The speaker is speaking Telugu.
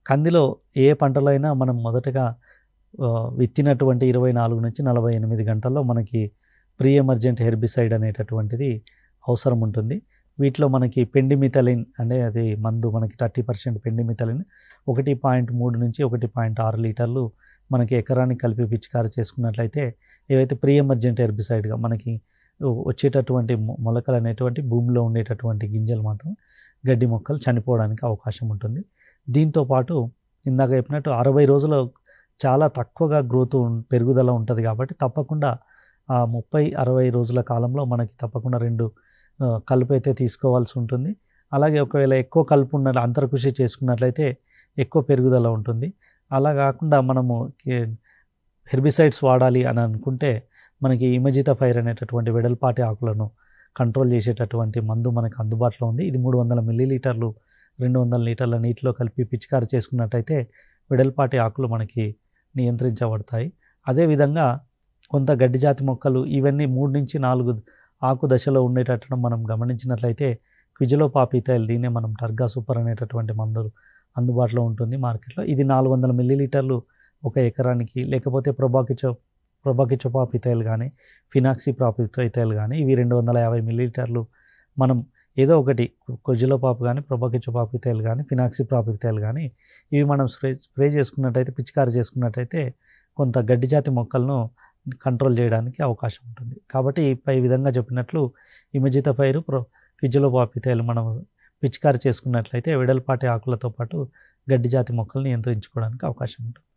కందిలో ఏ పంటలో అయినా మనం మొదటగా విత్తినటువంటి 24-48 గంటల్లో మనకి ప్రీ ఎమర్జెంట్ హెర్బిసైడ్ అనేటటువంటిది అవసరం ఉంటుంది. వీటిలో మనకి పెండిమిథలిన్ అంటే అది మందు మనకి 30% పెండిమిథలిన్ 1.3 నుంచి 1.6 లీటర్లు మనకి ఎకరానికి కలిపి పిచికారి చేసుకున్నట్లయితే ఏవైతే ప్రీ ఎమర్జెంట్ హెర్బిసైడ్గా మనకి వచ్చేటటువంటి మొలకలు అనేటువంటి భూమిలో ఉండేటటువంటి గింజలు మాత్రం గడ్డి మొక్కలు చనిపోవడానికి అవకాశం ఉంటుంది. దీంతోపాటు ఇందాక చెప్పినట్టు 60 రోజులు చాలా తక్కువగా పెరుగుదల ఉంటుంది కాబట్టి తప్పకుండా ఆ 30-60 రోజుల కాలంలో మనకి తప్పకుండా 2 కలుపు అయితే తీసుకోవాల్సి ఉంటుంది. అలాగే ఒకవేళ ఎక్కువ కలుపు ఉన్న అంతర్కృషి చేసుకున్నట్లయితే ఎక్కువ పెరుగుదల ఉంటుంది. అలా కాకుండా మనము హెర్బిసైడ్స్ వాడాలి అని అనుకుంటే మనకి ఇమజితాఫైర్ అనేటటువంటి వెడల్పాటి ఆకులను కంట్రోల్ చేసేటటువంటి మందు మనకు అందుబాటులో ఉంది. ఇది 300 మిల్లీలీటర్లు 200 లీటర్ల నీటిలో కలిపి పిచికారి చేసుకున్నట్టయితే వెడల్పాటి ఆకులు మనకి నియంత్రించబడతాయి. అదేవిధంగా కొంత గడ్డి జాతి మొక్కలు ఇవన్నీ 3 నుంచి 4 ఆకు దశలో ఉండేటట్టు మనం గమనించినట్లయితే క్విజిలోపాపిథైల్, దీన్నే మనం టర్గా సూపర్ అనేటటువంటి మందు అందుబాటులో ఉంటుంది మార్కెట్లో. ఇది 400 మిల్లీలీటర్లు ఒక ఎకరానికి, లేకపోతే ప్రొబాకిచోపాపిథైల్ కానీ ఫినాక్సిప్రాపిథైల్ కానీ ఇవి 250 మిల్లీలీటర్లు మనం ఏదో ఒకటి క్విజిలోపాప్ కానీ ప్రొబాకిచోపాపిథైల్ కానీ ఫినాక్సిప్రాపిథైల్ కానీ ఇవి మనం స్ప్రే చేసుకున్నట్టయితే పిచికారి చేసుకున్నట్టయితే కొంత గడ్డి జాతి మొక్కలను కంట్రోల్ చేయడానికి అవకాశం ఉంటుంది. కాబట్టి పై విధంగా చెప్పినట్లు ఇమజితాఫైర్ క్విజిలోపాపిథైల్ మనం పిచికారి చేసుకున్నట్లయితే వెడల్పాటి ఆకులతో పాటు గడ్డి జాతి మొక్కలు నియంత్రించుకోవడానికి అవకాశం ఉంటుంది.